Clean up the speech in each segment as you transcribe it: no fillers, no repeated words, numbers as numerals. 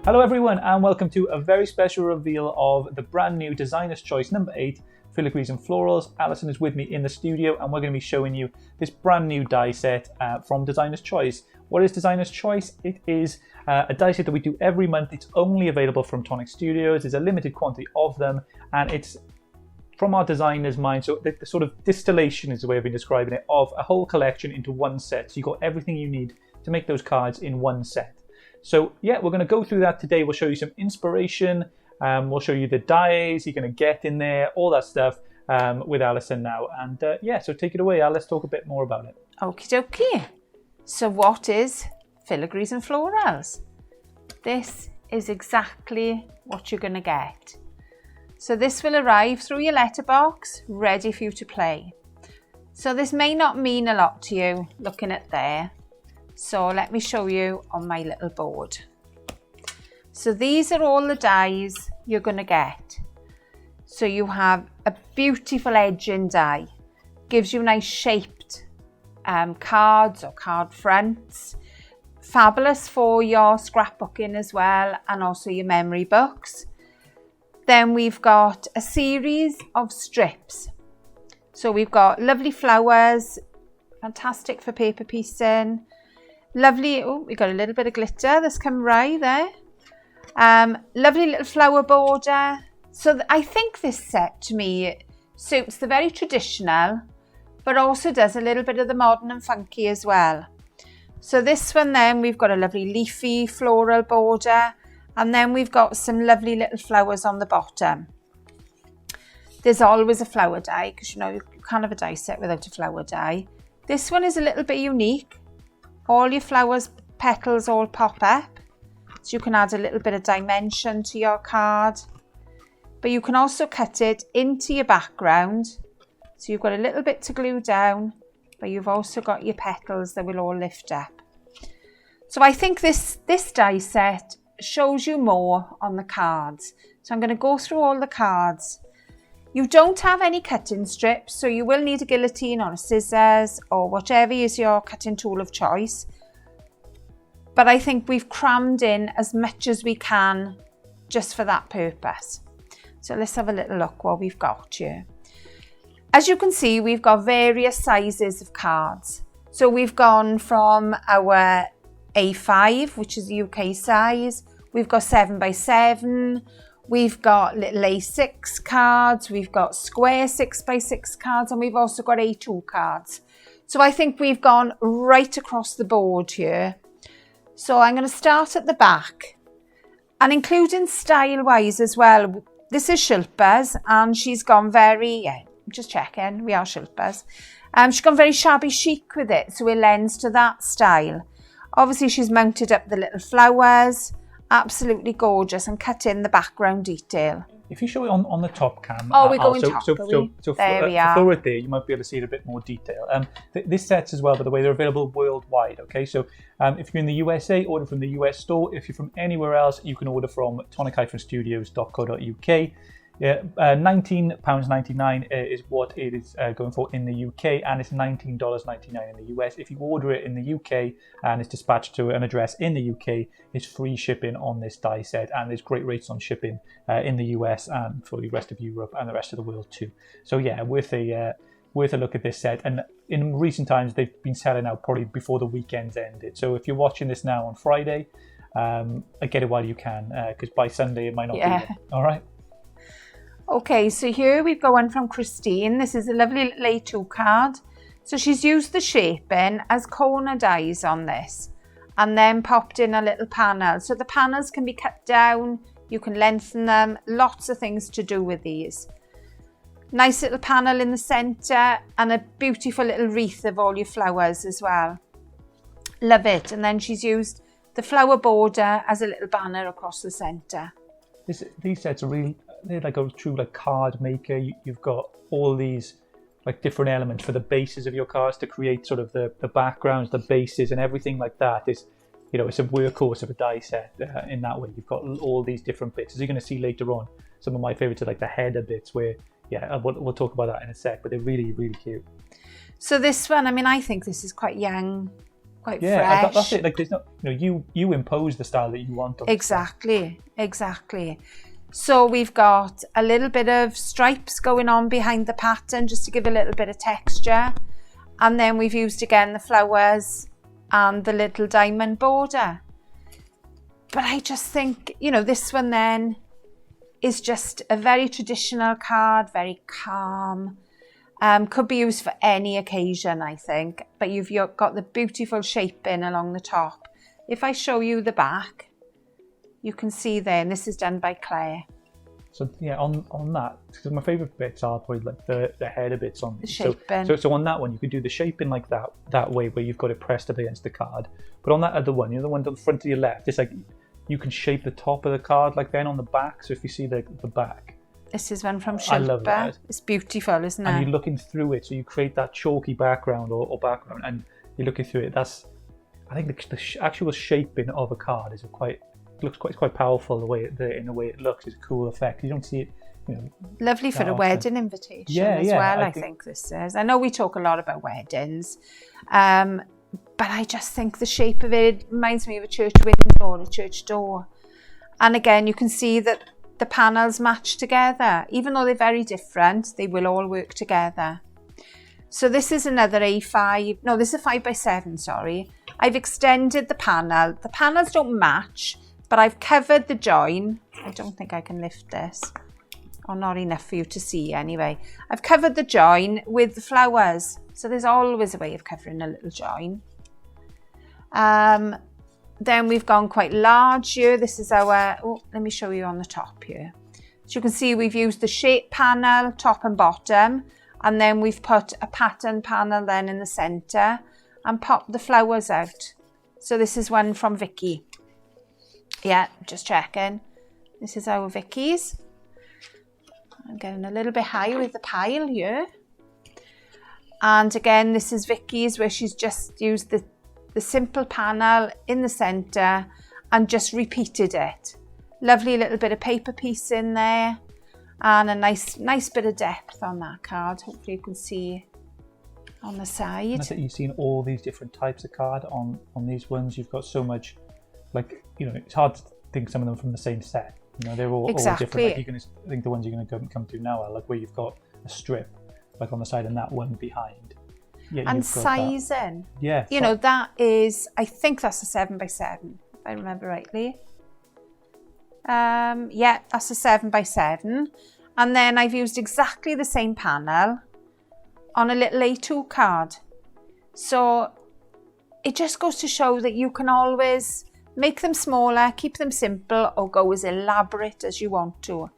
Hello everyone and welcome to a very special reveal of the brand new Designer's Choice number 8 Filigrees and Florals. Alison is with me in the studio and we're going to be showing you this brand new die set from Designer's Choice. What is Designer's Choice? It is a die set that we do every month. It's only available from Tonic Studios. There's a limited quantity of them and it's from our designer's mind. So the sort of distillation is the way I've been describing it, of a whole collection into one set. So you've got everything you need to make those cards in one set. So yeah, we're going to go through that today. We'll show you some inspiration. We'll show you the dies you're going to get in there, all that stuff with Alison now. And yeah, so take it away, Al. Let's talk a bit more about it. Okie dokie. So what is Filigrees and Florals? This is exactly what you're going to get. So this will arrive through your letterbox, ready for you to play. So this may not mean a lot to you looking at there. So let me show you on my little board. So these are all the dies you're going to get. So you have a beautiful edging die. Gives you nice shaped cards or card fronts. Fabulous for your scrapbooking as well, and also your memory books. Then we've got a series of strips. So we've got lovely flowers, fantastic for paper piecing. Lovely, oh, we got a little bit of glitter that's come right there. Lovely little flower border. So I think this set to me suits the very traditional, but also does a little bit of the modern and funky as well. So this one then, we've got a lovely leafy floral border, and then we've got some lovely little flowers on the bottom. There's always a flower die, because you know you can't have a die set without a flower die. This one is a little bit unique. All your flowers, petals all pop up, so you can add a little bit of dimension to your card. But you can also cut it into your background. So you've got a little bit to glue down, but you've also got your petals that will all lift up. So I think this die set shows you more on the cards. So I'm going to go through all the cards. You don't have any cutting strips, so you will need a guillotine or a scissors or whatever is your cutting tool of choice. But I think we've crammed in as much as we can just for that purpose. So let's have a little look what we've got here. As you can see, we've got various sizes of cards. So we've gone from our A5, which is the UK size. We've got 7x7. We've got little A6 cards, we've got square 6x6 cards, and we've also got A2 cards. So I think we've gone right across the board here. So I'm going to start at the back, and including style-wise as well. This is Shilpa's, and she's gone very, yeah, just checking, we are Shilpa's. She's gone very shabby chic with it, so it lends to that style. Obviously she's mounted up the little flowers. Absolutely gorgeous, and cut in the background detail. If you show it on the top cam, oh, we're going top, so there we are. For it there, you might be able to see it a bit more detail. This sets as well, by the way, they're available worldwide. Okay, so if you're in the USA, order from the US store. If you're from anywhere else, you can order from tonic-studios.co.uk. Yeah, £19.99 is what it is going for in the UK, and it's $19.99 in the US. If you order it in the UK and it's dispatched to an address in the UK, it's free shipping on this die set, and there's great rates on shipping in the US and for the rest of Europe and the rest of the world too. So yeah, worth a look at this set. And in recent times, they've been selling out probably before the weekend's ended. So if you're watching this now on Friday, get it while you can, because by Sunday it might not be there. All right. Okay, so here we've got one from Christine. This is a lovely little A2 card. So she's used the shaping as corner dies on this, and then popped in a little panel. So the panels can be cut down, you can lengthen them, lots of things to do with these. Nice little panel in the centre, and a beautiful little wreath of all your flowers as well. Love it. And then she's used the flower border as a little banner across the centre. These sets are really, they're like a true like card maker. You've got all these like different elements for the bases of your cards to create sort of the backgrounds, the bases, and everything like that. Is, you know, it's a workhorse of a die set in that way. You've got all these different bits, as you're going to see later on. Some of my favorites are like the header bits, where we'll talk about that in a sec, but they're really, really cute. So this one, I mean, I think this is quite young quite yeah, fresh. that's it. Like there's no, you impose the style that you want. Exactly. So we've got a little bit of stripes going on behind the pattern just to give a little bit of texture. And then we've used again the flowers and the little diamond border. But I just think, this one then is just a very traditional card, very calm. Could be used for any occasion, I think. But you've got the beautiful shaping along the top. If I show you the back, you can see there, and this is done by Claire. So yeah, on that, because my favourite bits are probably like the header bits on the shaping. So on that one, you could do the shaping like that way, where you've got it pressed up against the card. But on that other one, the one to the front of your left, it's like you can shape the top of the card like then on the back. So if you see the back. This is one from Shilpa. I love that. It's beautiful, isn't it? And you're looking through it, so you create that chalky background or background, and you're looking through it. I think the actual shaping of a card is looks quite powerful in the way it looks. It's a cool effect. You don't see it. Lovely for a wedding invitation as well. I think this is. I know we talk a lot about weddings, but I just think the shape of it reminds me of a church window or a church door. And again, you can see that the panels match together. Even though they're very different, they will all work together. So this is another A5. No, this is a 5x7, sorry. I've extended the panel. The panels don't match, but I've covered the join. I don't think I can lift this. Or not enough for you to see anyway. I've covered the join with the flowers. So there's always a way of covering a little join. Then we've gone quite large here. This is our, let me show you on the top here. So you can see we've used the shape panel, top and bottom, and then we've put a pattern panel then in the centre and popped the flowers out. So this is one from Vicky. Yeah, just checking. This is our Vicky's. I'm getting a little bit high with the pile here. And again, this is Vicky's, where she's just used the simple panel in the centre and just repeated it. Lovely little bit of paper piece in there and a nice bit of depth on that card. Hopefully you can see on the side. And I think you've seen all these different types of card on these ones. You've got so much, it's hard to think some of them from the same set. They're all different. Like you're going to think the ones you're going to come to now are like where you've got a strip like on the side and that one behind. Yeah, and sizing. Yeah. That is, I think that's a 7x7, if I remember rightly. Yeah, that's a 7x7. And then I've used exactly the same panel on a little A2 card. So it just goes to show that you can always make them smaller, keep them simple, or go as elaborate as you want to.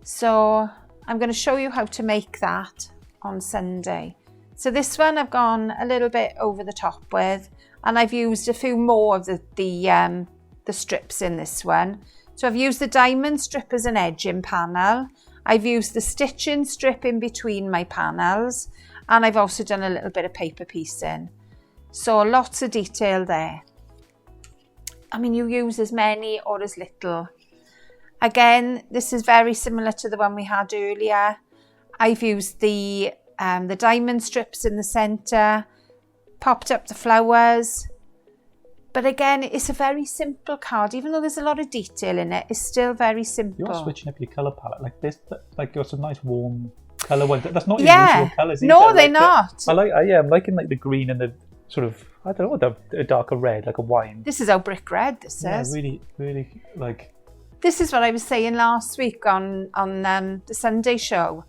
So I'm going to show you how to make that on Sunday. So this one I've gone a little bit over the top with, and I've used a few more of the strips in this one. So I've used the diamond strip as an edging panel. I've used the stitching strip in between my panels, and I've also done a little bit of paper piecing. So lots of detail there. I mean, you use as many or as little. Again, this is very similar to the one we had earlier. I've used the diamond strips in the centre, popped up the flowers. But again, it's a very simple card. Even though there's a lot of detail in it, it's still very simple. You're switching up your colour palette. Like this, like got some nice warm colour ones. That's not your usual colours either. No, they're not. I'm liking like the green and the sort of, I don't know, the darker red, like a wine. This is our brick red, this is. Really, really like... This is what I was saying last week on the Sunday show.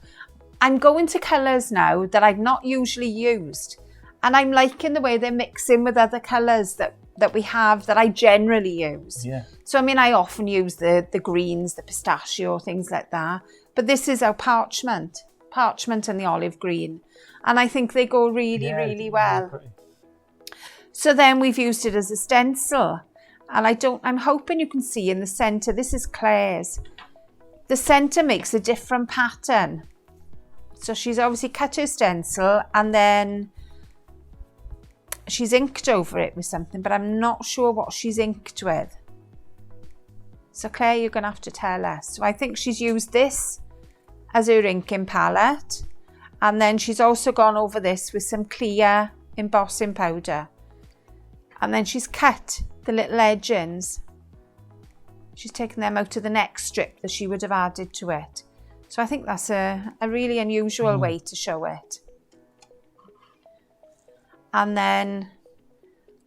I'm going to colours now that I've not usually used. And I'm liking the way they're mixing with other colours that we have that I generally use. Yeah. So, I mean, I often use the greens, the pistachio, things like that. But this is our parchment and the olive green. And I think they go really, really well. Pretty. So then we've used it as a stencil. And I'm hoping you can see in the centre, this is Claire's. The centre makes a different pattern. So she's obviously cut her stencil and then she's inked over it with something, but I'm not sure what she's inked with. So Claire, you're going to have to tell us. So I think she's used this as her inking palette. And then she's also gone over this with some clear embossing powder. And then she's cut the little edgings. She's taken them out of the next strip that she would have added to it. So I think that's a really unusual way to show it. And then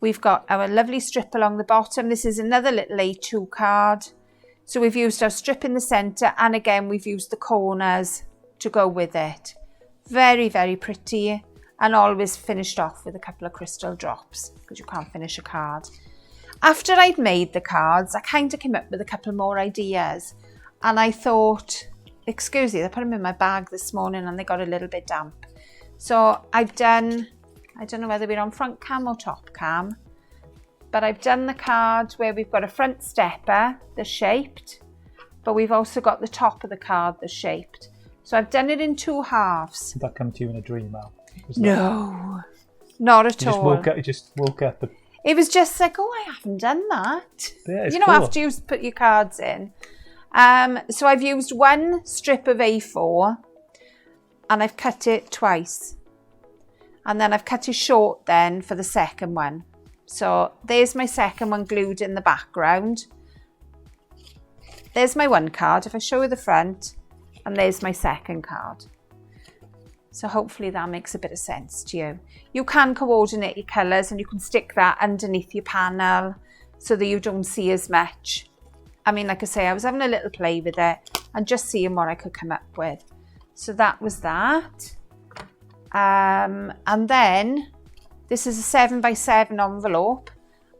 we've got our lovely strip along the bottom. This is another little A2 card. So we've used our strip in the centre, and again we've used the corners to go with it. Very, very pretty, and always finished off with a couple of crystal drops, because you can't finish a card. After I'd made the cards, I kind of came up with a couple more ideas, and I thought, excuse me, I put them in my bag this morning and they got a little bit damp. So I've done, I don't know whether we're on front cam or top cam, but I've done the card where we've got a front stepper that's shaped, but we've also got the top of the card that's shaped. So I've done it in 2 halves. Did that come to you in a dream, Al? No, not at all. You just woke up. It was just like, oh, I haven't done that. Yeah, it's you know, cool. after you put your cards in. So I've used 1 strip of A4 and I've cut it twice. And then I've cut it short then for the second one. So there's my second one glued in the background. There's my 1 card. If I show you the front, and there's my second card. So hopefully that makes a bit of sense to you. You can coordinate your colours and you can stick that underneath your panel so that you don't see as much. I mean, like I say, I was having a little play with it and just seeing what I could come up with. So that was that. And then this is a 7x7 envelope,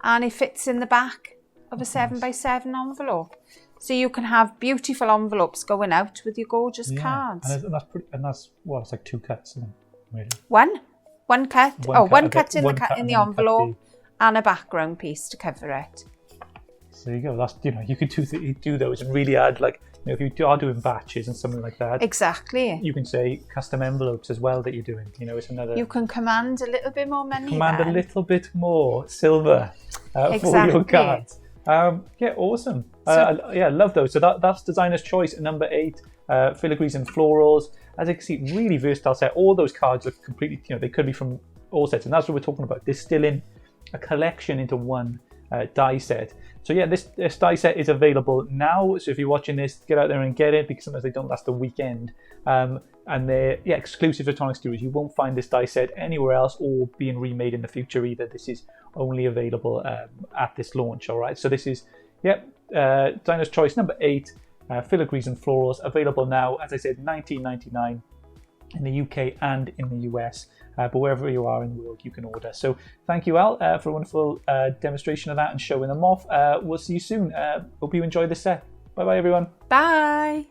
and it fits in the back of a 7x7 envelope. So you can have beautiful envelopes going out with your gorgeous cards. And that's pretty, and that's, well, it's like 2 cuts, isn't it? Really? One cut. One cut in the envelope and a background piece to cover it. So there you go. That's, you know, you could do those and really add, like, you know, if you are doing batches and something like that. Exactly. You can say custom envelopes as well that you're doing. You know, it's another. You can command a little bit more money. A little bit more silver for your cards. Yeah, awesome. Yeah, love those. So that's designer's choice number 8, Filigrees and Florals. As you can see, really versatile set. All those cards look completely, you know, they could be from all sets, and that's what we're talking about. Distilling a collection into one die set. So yeah, this die set is available now. So if you're watching this, get out there and get it, because sometimes they don't last the weekend. And they're exclusive to Tonic Studios. You won't find this die set anywhere else or being remade in the future either. This is only available at this launch. All right. So this is designer's choice number 8, Filigrees and Florals, available now. As I said, $19.99 in the UK and in the US. But wherever you are in the world, you can order. So thank you, Al, for a wonderful demonstration of that and showing them off. We'll see you soon. Hope you enjoyed this set. Bye-bye, everyone. Bye.